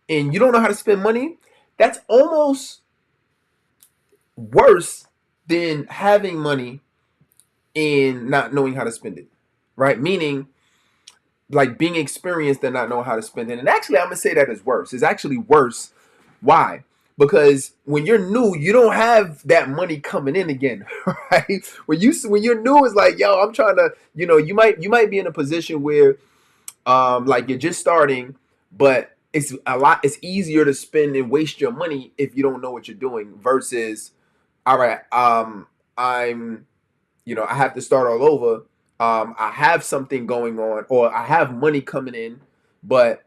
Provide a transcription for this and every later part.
and you don't know how to spend money, that's almost worse than having money and not knowing how to spend it, right? Meaning, like being experienced and not knowing how to spend it. And actually, I'm gonna say that is worse. It's actually worse. Why? Because when you're new, you don't have that money coming in again, right? When you're new, it's like, yo, I'm trying to, you might be in a position where like you're just starting, but it's easier to spend and waste your money if you don't know what you're doing versus, all right, I'm I have to start all over. I have something going on, or I have money coming in, but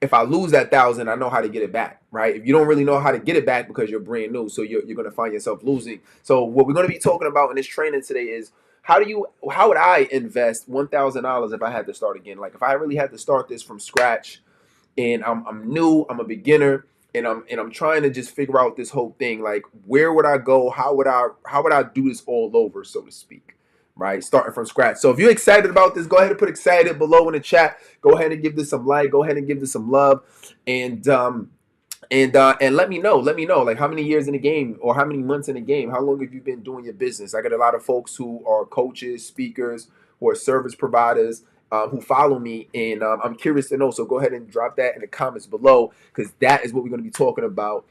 if I lose that thousand, I know how to get it back, right? If you don't really know how to get it back because you're brand new, so you're going to find yourself losing. So what we're going to be talking about in this training today is how would I invest $1,000 if I had to start again? Like if I really had to start this from scratch, and I'm new, I'm a beginner, and I'm trying to just figure out this whole thing. Like, where would I go? How would I do this all over, so to speak? Right, starting from scratch. So if you're excited about this, go ahead and put excited below in the chat. Go ahead and give this some like. Go ahead and give this some love, and and let me know. Let me know, like, how many years in the game, or how many months in the game. How long have you been doing your business? I got a lot of folks who are coaches, speakers, who are service providers, who follow me, and I'm curious to know. So go ahead and drop that in the comments below, because that is what we're going to be talking about.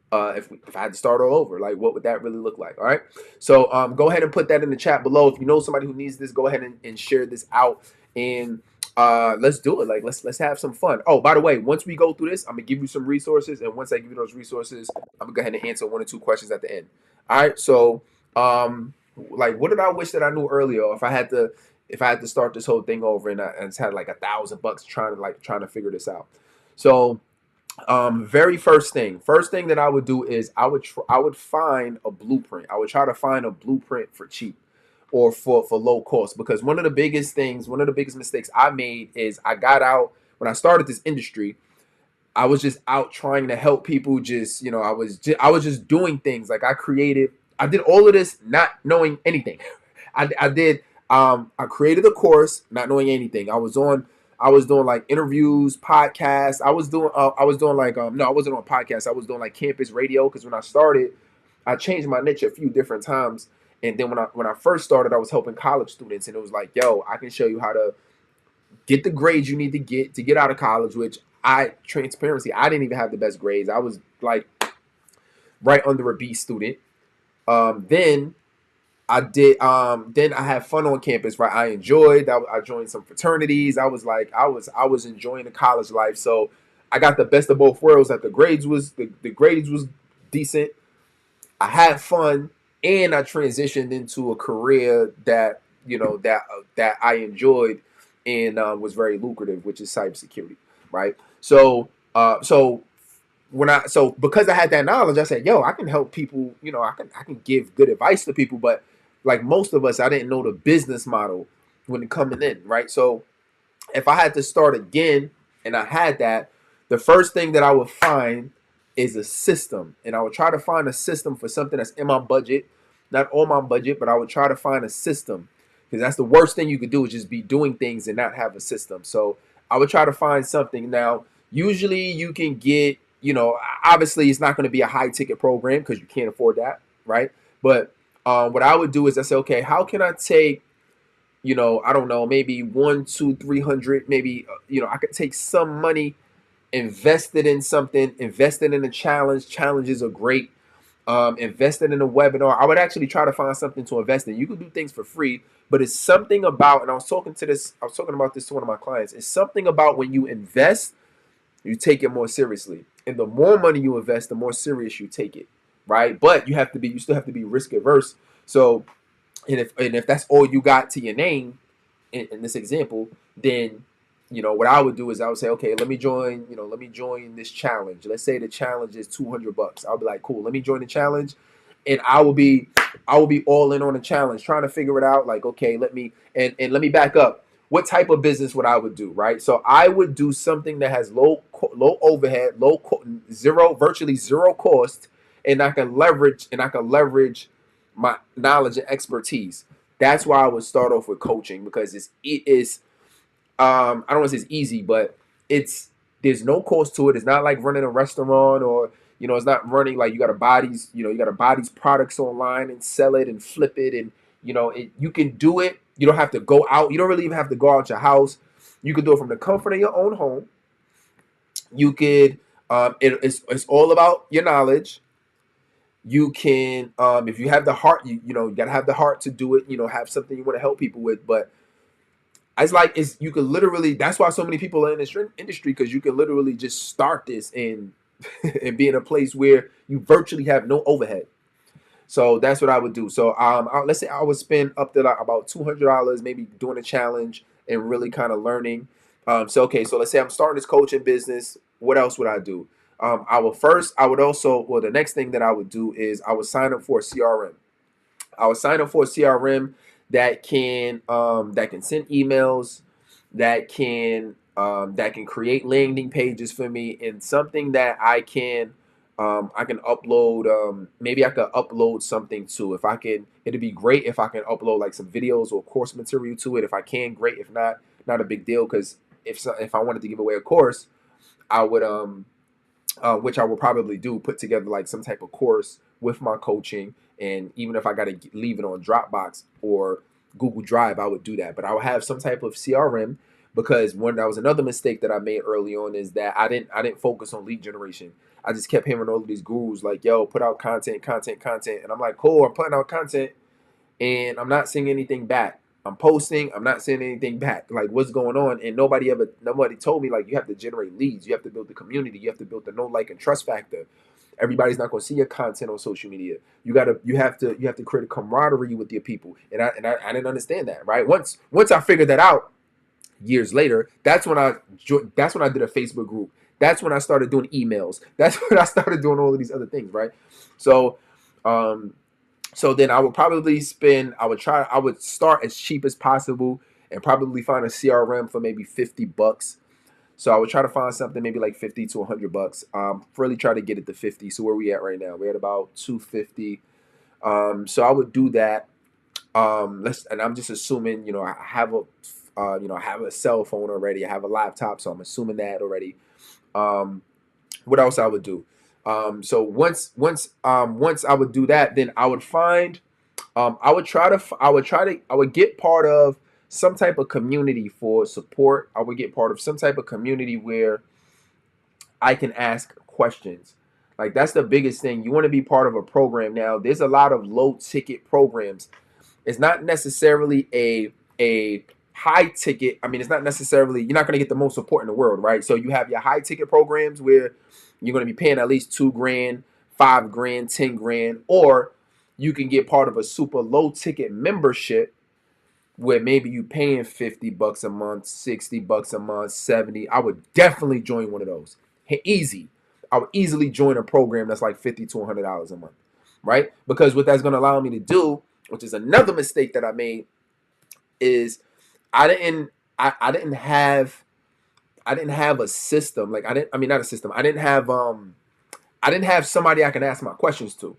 If I had to start all over, like, what would that really look like? All right. So go ahead and put that in the chat below. If you know somebody who needs this, go ahead and share this out. And let's do it. Like, let's have some fun. Oh, by the way, once we go through this, I'm gonna give you some resources, and once I give you those resources, I'm gonna go ahead and answer one or two questions at the end. All right. So like, what did I wish that I knew earlier? If I had to start this whole thing over, and just had like $1,000 trying to figure this out. So very first thing that I would do is I would find a blueprint. I would try to find a blueprint for cheap, or for low cost, because one of the biggest mistakes I made is I got out when I started this industry. I was just out trying to help people. Just, I was just doing things. Like, I did all of this not knowing anything. I created a course not knowing anything. I was doing like interviews, podcasts. I was doing like, no, I wasn't on podcasts. I was doing like campus radio, because when I started, I changed my niche a few different times. And then when I first started, I was helping college students, and it was like, yo, I can show you how to get the grades you need to get out of college. Which, transparency, I didn't even have the best grades. I was like right under a B student. Then I did. Then I had fun on campus. Right, I enjoyed. I joined some fraternities. I was enjoying the college life. So I got the best of both worlds. That the grades was decent. I had fun, and I transitioned into a career that I enjoyed, and was very lucrative, which is cybersecurity. Right. So because I had that knowledge, I said, yo, I can help people. I can give good advice to people, but like most of us, I didn't know the business model when it coming in, right? So if I had to start again, and I had that, the first thing that I would find is a system. And I would try to find a system for something that's in my budget, not on my budget, but I would try to find a system, because that's the worst thing you could do, is just be doing things and not have a system. So I would try to find something. Now, usually you can get, obviously it's not going to be a high ticket program, because you can't afford that, right? But what I would do is I say, okay, how can I take, I don't know, maybe one, two, 300, maybe, I could take some money, invested in something, invested in a challenge. Challenges are great. Invested in a webinar. I would actually try to find something to invest in. You can do things for free, but it's something about, and I was talking about this to one of my clients. It's something about when you invest, you take it more seriously. And the more money you invest, the more serious you take it. Right. But you still have to be risk averse. So, and if that's all you got to your name in this example, then what I would do is I would say, okay, let me join this challenge. Let's say the challenge is $200. I'll be like, cool, let me join the challenge, and I will be all in on the challenge, trying to figure it out. Like, okay, let me back up. What type of business would I would do, right? So I would do something that has low overhead, zero, virtually zero cost, and I can leverage my knowledge and expertise. That's why I would start off with coaching, because it is I don't want to say it's easy, but it's There's no cost to it. It's not like running a restaurant, or it's not running like you got to buy these, you got to buy these products online and sell it and flip it, and you can do it. You don't have to go out. You don't really even have to go out your house. You can do it from the comfort of your own home. You could, it's all about your knowledge. You can, if you have the heart, you gotta have the heart to do it. Have something you want to help people with. But it's you can literally. That's why so many people are in this industry, because you can literally just start this and and be in a place where you virtually have no overhead. So that's what I would do. So let's say I would spend up to like about $200, maybe doing a challenge and really kind of learning. So okay, so let's say I'm starting this coaching business. What else would I do? I would also, well, the next thing that I would do is I would sign up for a CRM. I would sign up for a CRM that can send emails, that can create landing pages for me, and something that I can upload. Maybe I could upload something to. If I can, it'd be great if I can upload like some videos or course material to it. If I can, great. If not, not a big deal. Because if I wanted to give away a course, I would which I will probably do, put together like some type of course with my coaching. And even if I got to leave it on Dropbox or Google Drive, I would do that. But I would have some type of CRM, because that was another mistake that I made early on, is that I didn't focus on lead generation. I just kept hearing all of these gurus like, yo, put out content, content, content. And I'm like, cool, I'm putting out content and I'm not seeing anything back. I'm posting, I'm not seeing anything back. Like, what's going on? And nobody told me, like, you have to generate leads, you have to build the community, you have to build the know, like, and trust factor. Everybody's not going to see your content on social media. You have to create a camaraderie with your people. And I didn't understand that, right? Once I figured that out years later, that's when I did a Facebook group. That's when I started doing emails. That's when I started doing all of these other things, right? So um so then I would start as cheap as possible and probably find a CRM for maybe $50. So I would try to find something maybe like 50 to $100. Really try to get it to 50. So where we at right now? We're at about 250. So I would do that. And I'm just assuming, I have a cell phone already. I have a laptop, so I'm assuming that already. Um, what else I would do? So once I would do that, then I would find I would get part of some type of community for support. I would get part of some type of community where I can ask questions. Like, that's the biggest thing. You want to be part of a program. Now, there's a lot of low ticket programs. It's not necessarily a high ticket. I mean, it's not necessarily, you're not going to get the most support in the world, right? So you have your high ticket programs where you're going to be paying at least 2 grand, 5 grand, 10 grand, or you can get part of a super low ticket membership where maybe you paying $50 a month, $60 a month, 70. I would definitely join one of those. Easy. I would easily join a program that's like $50 to $100 a month, right? Because what that's going to allow me to do, which is another mistake that I made, is I didn't I didn't have a system. Like, I mean, not a system. I didn't have somebody I can ask my questions to,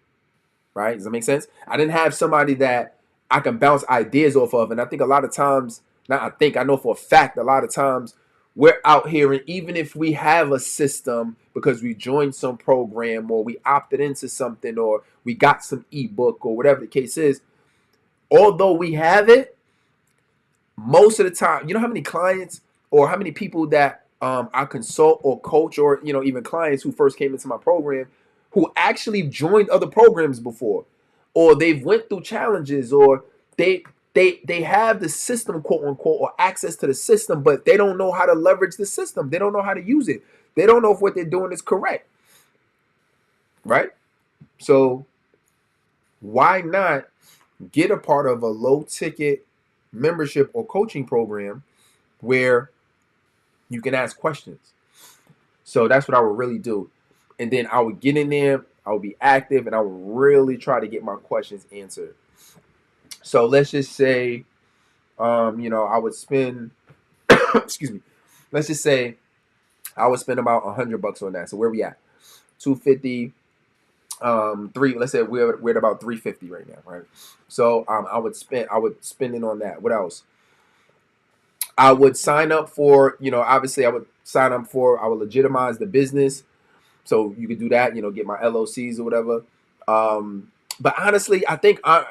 right? Does that make sense? I didn't have somebody that I can bounce ideas off of. And I think a lot of times, not I think, I know for a fact, a lot of times we're out here, and even if we have a system because we joined some program or we opted into something or we got some ebook or whatever the case is, although we have it, most of the time, you know how many clients or how many people that I consult or coach, or even clients who first came into my program who actually joined other programs before, or they've went through challenges, or they have the system, quote unquote, or access to the system, but they don't know how to leverage the system. They don't know how to use it. They don't know if what they're doing is correct, right? So why not get a part of a low ticket membership or coaching program where you can ask questions? So that's what I would really do. And then I would get in there, I would be active, and I would really try to get my questions answered. So let's just say, I would spend, excuse me, let's just say I would spend about $100 on that. So where we at? 250, let's say we're at about 350 right now, right? So I would spend it on that. What else? I would sign up for, obviously I would sign up for. I would legitimize the business. So you could do that, get my LLCs or whatever. But honestly, I think my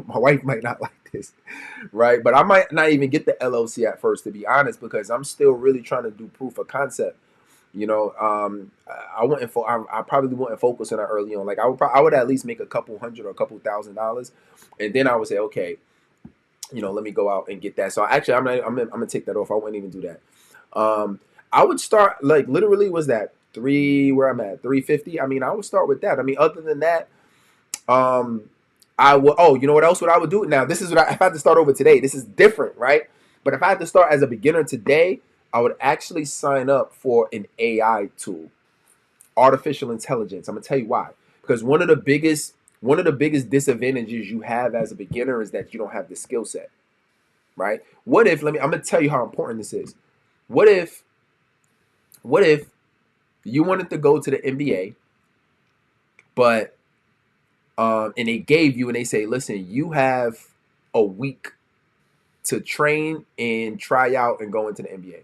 wife might not like this, right? But I might not even get the LLC at first, to be honest, because I'm still really trying to do proof of concept. I wouldn't. I probably wouldn't focus on that early on. Like I would at least make a couple hundred or a couple $1,000s, and then I would say, okay, let me go out and get that. So actually, I'm gonna take that off. I wouldn't even do that. I would start like literally was that where I'm at 350. I mean, I would start with that. I mean, other than that, I would. Oh, you know what else? What I would do now? This is what if I had to start over today. This is different, right? But if I had to start as a beginner today, I would actually sign up for an AI tool, artificial intelligence. I'm gonna tell you why. Because one of the biggest disadvantages you have as a beginner is that you don't have the skill set, right? I'm gonna tell you how important this is. What if you wanted to go to the NBA, but and they gave you and they say, listen, you have a week to train and try out and go into the NBA.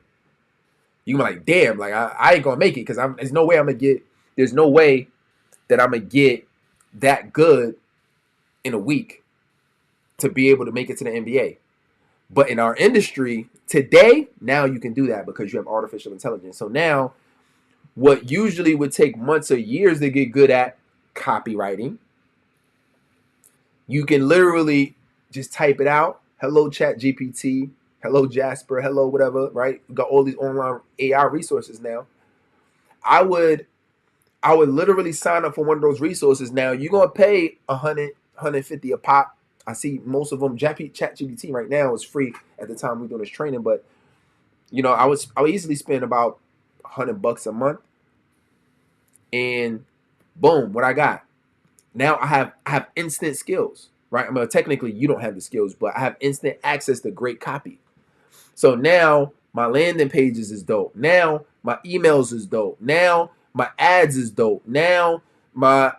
You can be like, damn, like I ain't gonna make it because there's no way that I'm gonna get that good in a week to be able to make it to the NBA. But in our industry today, now you can do that because you have artificial intelligence. So now what usually would take months or years to get good at, copywriting, you can literally just type it out. Hello, Chat GPT. Hello, Jasper. Hello, whatever, right? We got all these online AI resources now. I would literally sign up for one of those resources. Now you're gonna pay 150 a pop. I see most of them. Chat GPT right now is free at the time we're doing this training, but I would easily spend about $100 a month, and boom, what I got. Now I have instant skills, right? I mean, technically you don't have the skills, but I have instant access to great copy. So now my landing pages is dope. Now my emails is dope. Now my ads is dope. Now my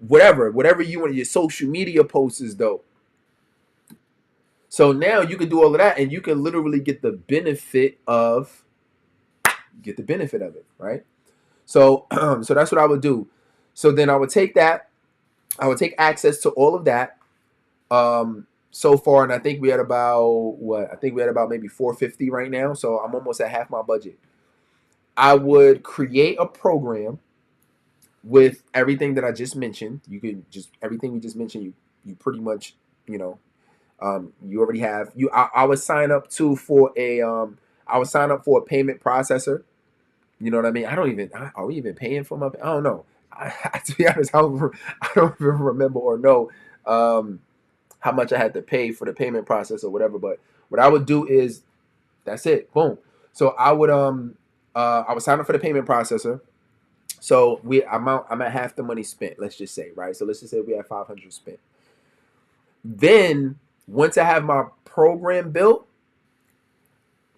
whatever you want, your social media posts is dope. So now you can do all of that and you can literally get the benefit of it, right? So so that's what I would do. So then I would take access to all of that. So far, and I think we had about maybe 450 right now. So I'm almost at half my budget. I would create a program with everything that I just mentioned. You can just everything we just mentioned. You pretty much you already have. I would sign up for a payment processor. You know what I mean? Are we even paying for my? I don't know. To be honest, I don't even remember or know how much I had to pay for the payment process or whatever. But what I would do is that's it. Boom. So I would sign up for the payment processor. So I'm at half the money spent, let's just say, right? So let's just say we have 500 spent. Then once I have my program built,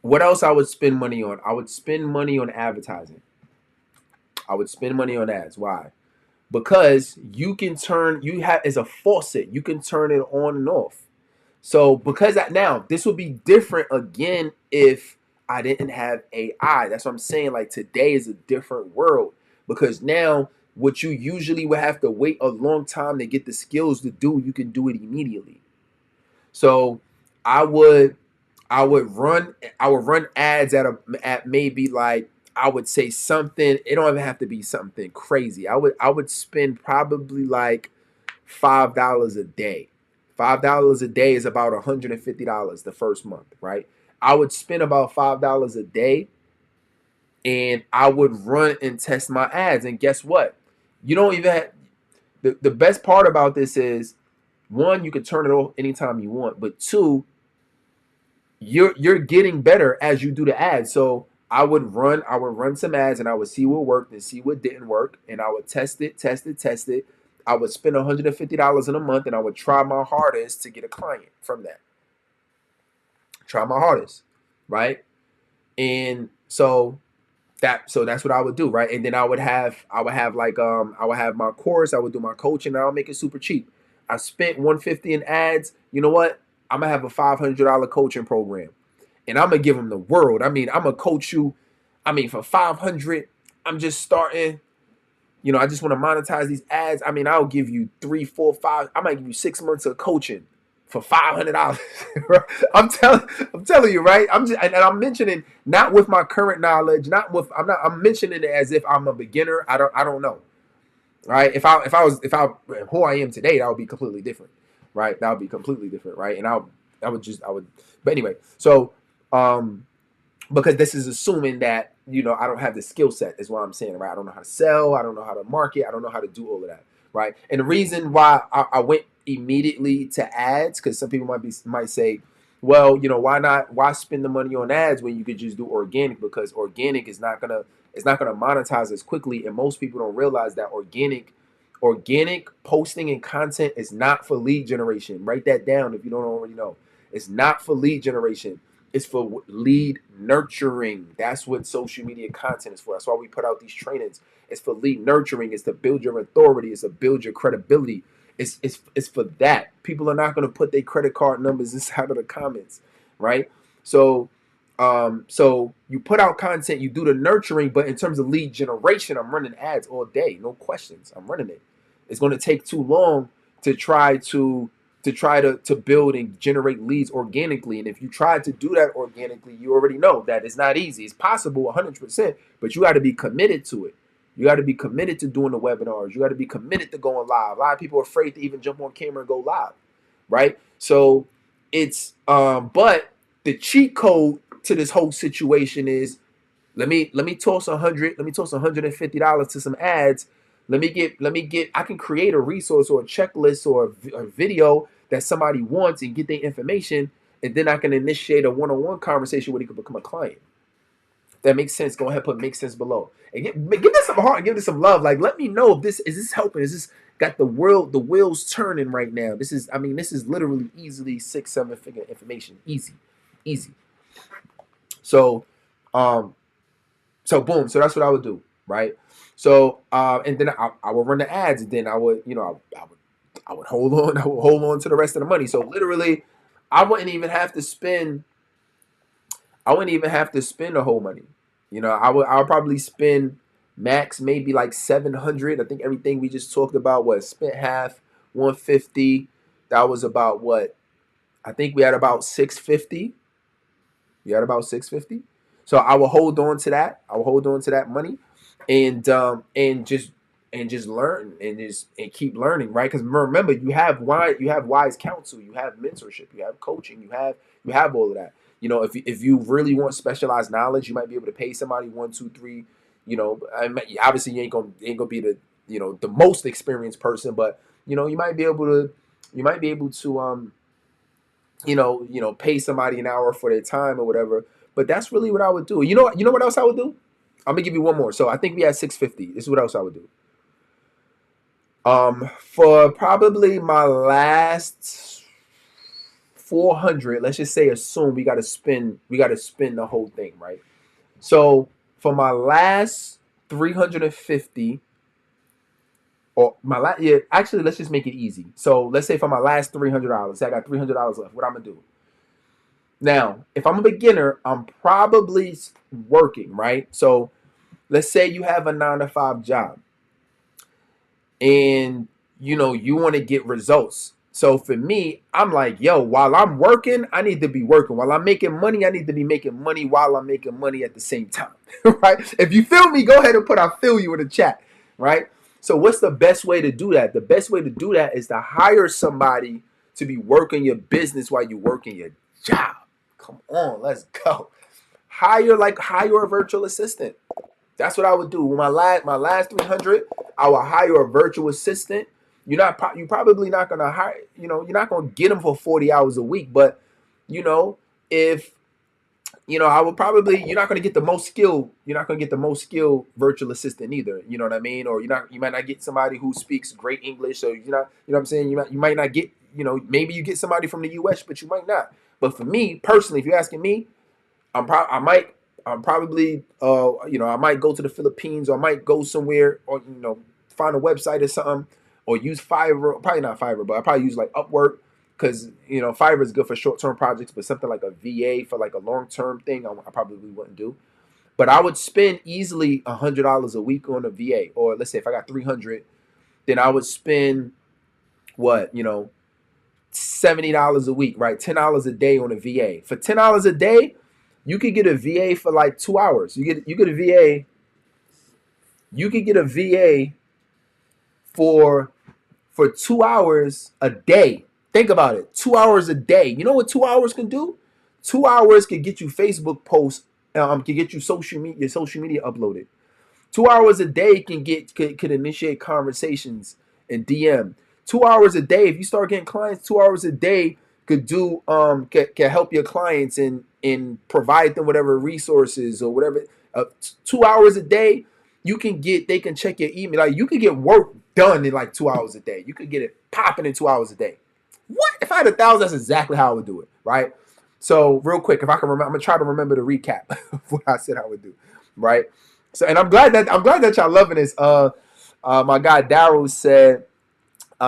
what else I would spend money on? I would spend money on advertising. I would spend money on ads. Why? Because it's a faucet. You can turn it on and off. So because now this would be different again if I didn't have AI. That's what I'm saying. Like today is a different world because now what you usually would have to wait a long time to get the skills to do, you can do it immediately. So I would run ads at maybe like I would say something. It don't even have to be something crazy. I would spend probably like $5 a day. $5 a day is about $150 the first month, right? I would spend about $5 a day and I would run and test my ads. And guess what? You don't even have, the best part about this is one, you can turn it off anytime you want, but two, you're getting better as you do the ads. So I would run some ads and I would see what worked and see what didn't work, and I would test it. I would spend $150 in a month and I would try my hardest to get a client from that. Try my hardest, right? And so that's what I would do, right? And then I would have my course, I would do my coaching, and I'll make it super cheap. I spent $150 in ads. You know what? I'm gonna have a $500 coaching program. and I'm gonna give them the world. I mean, I'm gonna coach you. I mean, for 500, I'm just starting. You know, I just want to monetize these ads. I mean, I'll give you 3, 4, 5. I might give you 6 months of coaching for $500. I'm telling you, right? I'm just, and I'm mentioning not with my current knowledge, not with, I'm mentioning it as if I'm a beginner. I don't know, right? If I who I am today, that would be completely different, right? That would be completely different, right? And I would, but anyway, so, um, because this is assuming that I don't have the skill set is what I'm saying, right? I don't know how to sell, I don't know how to market, I don't know how to do all of that, right? And the reason why I went immediately to ads, because some people might say, well, why spend the money on ads when you could just do organic? Because organic is not gonna monetize as quickly, and most people don't realize that organic posting and content is not for lead generation. Write that down if you don't already know. It's not for lead generation. It's for lead nurturing. That's what social media content is for. That's why we put out these trainings. It's for lead nurturing. It's to build your authority. It's to build your credibility. It's for that. People are not going to put their credit card numbers inside of the comments, right? So, so you put out content, you do the nurturing, but in terms of lead generation, I'm running ads all day, no questions. I'm running it. It's going to take too long to try to build and generate leads organically. And if you try to do that organically, you already know that it's not easy. It's possible 100%, but you got to be committed to it. You got to be committed to doing the webinars. You got to be committed to going live. A lot of people are afraid to even jump on camera and go live, right? So it's but the cheat code to this whole situation is let me toss $150 to some ads. Let me get I can create a resource or a checklist or a video that somebody wants and get their information, and then I can initiate a one-on-one conversation where they can become a client. If that makes sense. Go ahead, put make sense below. And give this some heart, give this some love. Like, let me know if this helping. Is this got the wheels turning right now? This is literally easily 6-7 figure information. Easy. So um so boom, so that's what I would do, right? So and then I would run the ads, and then I would, I would hold on, to the rest of the money. So literally, I wouldn't even have to spend the whole money. I would probably spend max maybe like 700. I think everything we just talked about was spent half, 150. That was about what? I think we had about 650. You had about 650. So I will hold on to that. I will hold on to that money, and just learn and keep learning, right? Because remember, you have wise counsel, you have mentorship, you have coaching, you have all of that. If you really want specialized knowledge, you might be able to pay somebody 1, 2, 3. Obviously you ain't gonna be the most experienced person, but you might be able to pay somebody an hour for their time or whatever. But that's really what I would do. You know what else I would do? I'm gonna give you one more. So I think we had 650. This is what else I would do. For probably my last 400, let's just say, assume we gotta spend the whole thing, right? So for my last 350, or my last, yeah, actually, let's just make it easy. So let's say for my last $300, I got $300 left. What I'm gonna do? Now, if I'm a beginner, I'm probably working, right? So let's say you have a 9 to 5 job, and you want to get results. So for me, I'm like, yo, while I'm working, I need to be working. While I'm making money, I need to be making money while I'm making money at the same time. Right? If you feel me, go ahead and put I feel you in the chat. Right? So what's the best way to do that? The best way to do that is to hire somebody to be working your business while you're working your job. Come on, let's go. Hire a virtual assistant. That's what I would do. With my last 300, I would hire a virtual assistant. You probably not gonna hire. You're not gonna get them for 40 hours a week. But if I would probably, you're not gonna get the most skilled. You're not gonna get the most skilled virtual assistant either. You know what I mean? Or you might not get somebody who speaks great English. So what I'm saying. You might not get. Maybe you get somebody from the U.S., but you might not. But for me personally, if you're asking me, I'm probably I might go to the Philippines, or I might go somewhere, or find a website or something, or use Fiverr. Probably not Fiverr, but I probably use like Upwork, because Fiverr is good for short-term projects, but something like a VA for like a long-term thing, I probably wouldn't do. But I would spend easily $100 a week on a VA, or let's say if I got 300, then I would spend what $70 a week, right? $10 a day on a VA. For $10 a day, you could get a VA for like 2 hours. You get a VA. You could get a VA for 2 hours a day. Think about it. 2 hours a day. You know what 2 hours can do? 2 hours can get you Facebook posts. Can get you your social media uploaded. 2 hours a day could initiate conversations and DM. 2 hours a day, if you start getting clients, 2 hours a day could do can help your clients and provide them whatever resources or whatever. 2 hours a day, they can check your email. Like you could get work done in like 2 hours a day. You could get it popping in 2 hours a day. What? If I had 1,000, that's exactly how I would do it, right? So real quick, if I can remember, I'm gonna try to remember the recap of what I said I would do, right? So, and I'm glad that y'all loving this. My guy Daryl said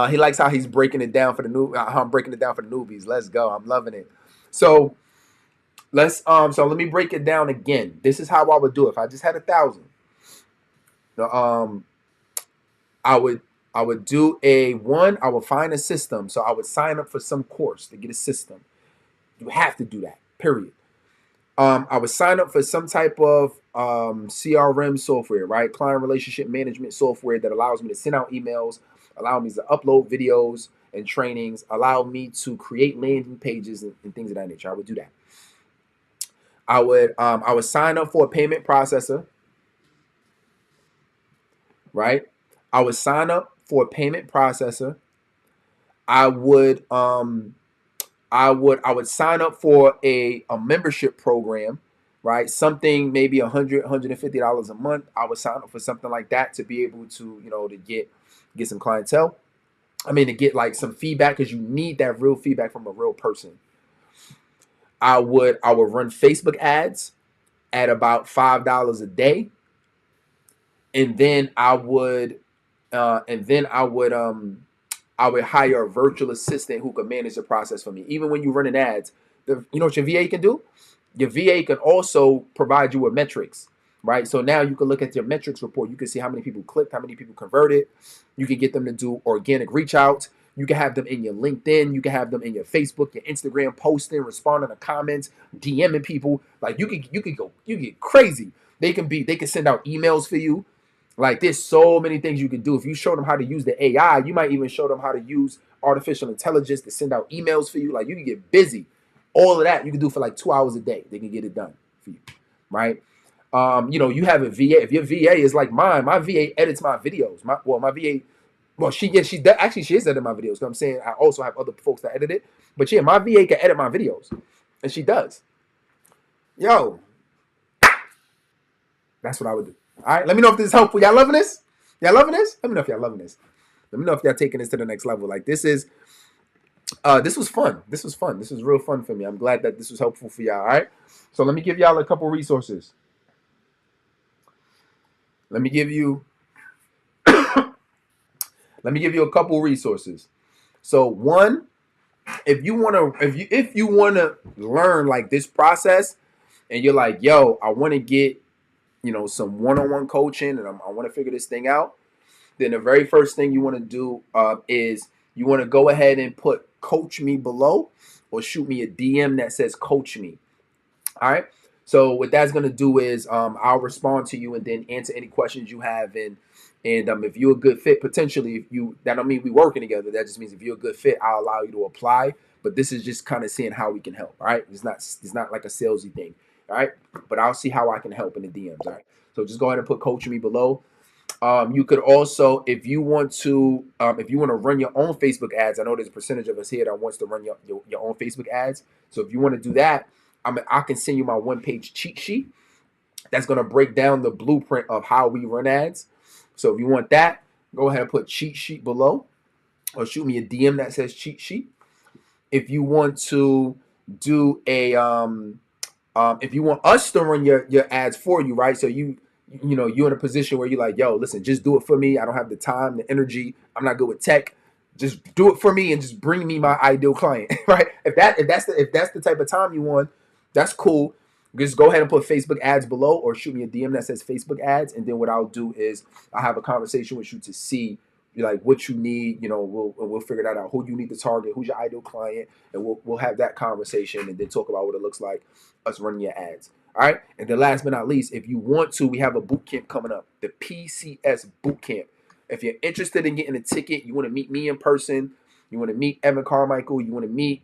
he likes how he's breaking it down for the new. How I'm breaking it down for the newbies. Let's go. I'm loving it. So so let me break it down again. This is how I would do it. If I just had 1,000, I would do I would find a system. So I would sign up for some course to get a system. You have to do that. Period. I would sign up for some type of CRM software, right? Client relationship management software that allows me to send out emails, allow me to upload videos and trainings, allow me to create landing pages and things of that nature. I would do that. I would sign up for a payment processor, right? I would sign up for a payment processor. I would sign up for a membership program, right? Something maybe $150 a month. I would sign up for something like that to be able to, to get some clientele. I mean, to get like some feedback, because you need that real feedback from a real person. I would run Facebook ads at about $5 a day. And then I would hire a virtual assistant who could manage the process for me. Even when you're running ads, you know what your VA can do? Your VA can also provide you with metrics, right? So now you can look at your metrics report. You can see how many people clicked, how many people converted. You can get them to do organic reach out. You can have them in your LinkedIn. You can have them in your Facebook, your Instagram, posting, responding to comments, DMing people. Like you get crazy. They can send out emails for you. Like there's so many things you can do. If you show them how to use the AI, you might even show them how to use artificial intelligence to send out emails for you. Like you can get busy. All of that you can do for like 2 hours a day. They can get it done for you, right? You have a VA. If your VA is like mine, my VA edits my videos. My VA, she is editing my videos. So I'm saying I also have other folks that edit it. But yeah, my VA can edit my videos, and she does. Yo, that's what I would do. All right, let me know if this is helpful. Y'all loving this? Y'all loving this? Let me know if y'all loving this. Let me know if y'all taking this to the next level. Like this was fun. This was fun. This was real fun for me. I'm glad that this was helpful for y'all. All right. So let me give y'all a couple resources. Let me give you a couple resources. So one, if you wanna learn like this process, and you're like, yo, I want to get some one-on-one coaching, and I want to figure this thing out, then the very first thing you want to do is you want to go ahead and put coach me below, or shoot me a DM that says coach me. All right. So what that's going to do is I'll respond to you and then answer any questions you have. And if you're a good fit, potentially, that don't mean we working together. That just means if you're a good fit, I'll allow you to apply. But this is just kind of seeing how we can help. All right. It's not like a salesy thing. All right. But I'll see how I can help in the DMs. All right. So just go ahead and put coach me below. You could also, if you want to run your own Facebook ads, I know there's a percentage of us here that wants to run your own Facebook ads. So if you want to do that, I can send you my one-page cheat sheet that's going to break down the blueprint of how we run ads. So if you want that, go ahead and put cheat sheet below, or shoot me a DM that says cheat sheet. If you want to do if you want us to run your ads for you, right? So you're in a position where you're like, yo, listen, just do it for me. I don't have the time, the energy. I'm not good with tech. Just do it for me and just bring me my ideal client, right? If that's the type of time you want, that's cool. Just go ahead and put Facebook ads below or shoot me a DM that says Facebook ads, and then what I'll do is I'll have a conversation with you to see like what you need. We'll figure that out. Who you need to target, who's your ideal client, and we'll have that conversation and then talk about what it looks like us running your ads. All right. And then last but not least, if you want to, we have a boot camp coming up, the PCS boot camp. If you're interested in getting a ticket, you want to meet me in person, you want to meet Evan Carmichael, you want to meet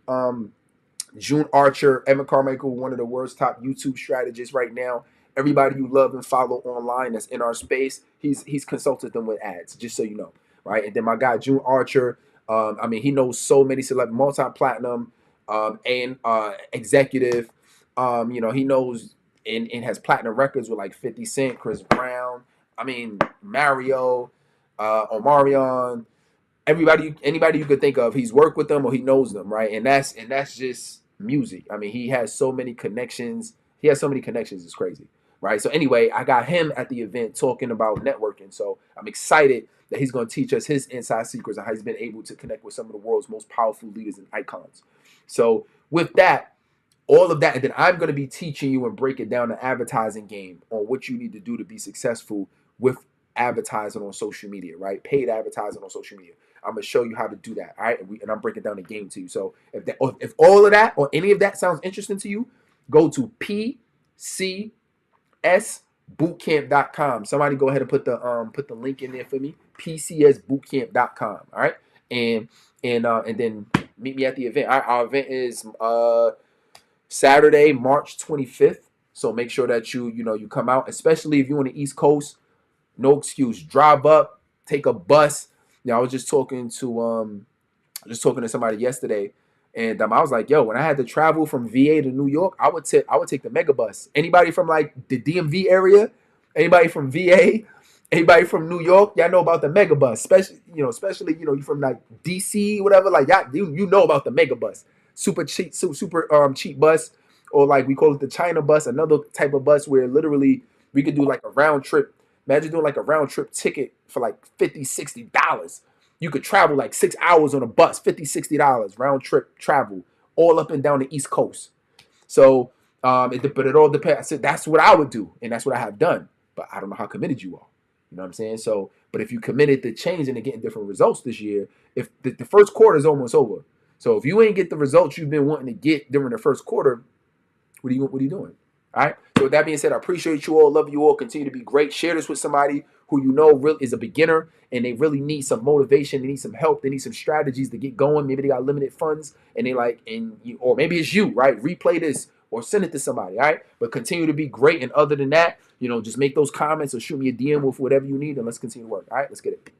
June Archer. Evan Carmichael, one of the world's top YouTube strategists right now. Everybody you love and follow online that's in our space, he's consulted them with ads, just so you know, right? And then my guy June Archer, he knows so many multi-platinum and executive. He knows and has platinum records with like 50 Cent, Chris Brown, Mario, Omarion, anybody you could think of, he's worked with them or he knows them, right? And that's just music. He has so many connections. It's crazy, right? So anyway, I got him at the event talking about networking. So I'm excited that he's going to teach us his inside secrets and how he's been able to connect with some of the world's most powerful leaders and icons. So with that, all of that, and then I'm going to be teaching you and breaking down the advertising game on what you need to do to be successful with advertising on social media, right? Paid advertising on social media. I'm going to show you how to do that, all right? And I'm breaking down the game to you. So if all of that or any of that sounds interesting to you, go to PCSbootcamp.com. Somebody go ahead and put the link in there for me. PCSbootcamp.com, all right? And then meet me at the event. Our event is Saturday, March 25th. So make sure that you come out, especially if you're on the East Coast. No excuse. Drive up, take a bus. I was just talking to somebody yesterday, and I was like, yo, when I had to travel from VA to New York, I would take the mega bus. Anybody from like the DMV area, anybody from VA, anybody from New York, y'all know about the mega bus. Especially you from like DC, whatever. Like y'all, you know about the mega bus. Super cheap, super cheap bus, or like we call it the China bus, another type of bus where literally we could do like a round trip. Imagine doing like a round trip ticket for like $50, $60. You could travel like 6 hours on a bus, $50, $60 round trip travel, all up and down the East Coast. So, but it all depends. I said that's what I would do, and that's what I have done. But I don't know how committed you are. You know what I'm saying? So, but if you committed to changing and getting different results this year, if the first quarter is almost over, so if you ain't get the results you've been wanting to get during the first quarter, what are you doing? All right. So with that being said, I appreciate you all. Love you all. Continue to be great. Share this with somebody who you know really is a beginner and they really need some motivation. They need some help. They need some strategies to get going. Maybe they got limited funds and or maybe it's you, right? Replay this or send it to somebody. All right. But continue to be great. And other than that, just make those comments or shoot me a DM with whatever you need and let's continue to work. All right. Let's get it.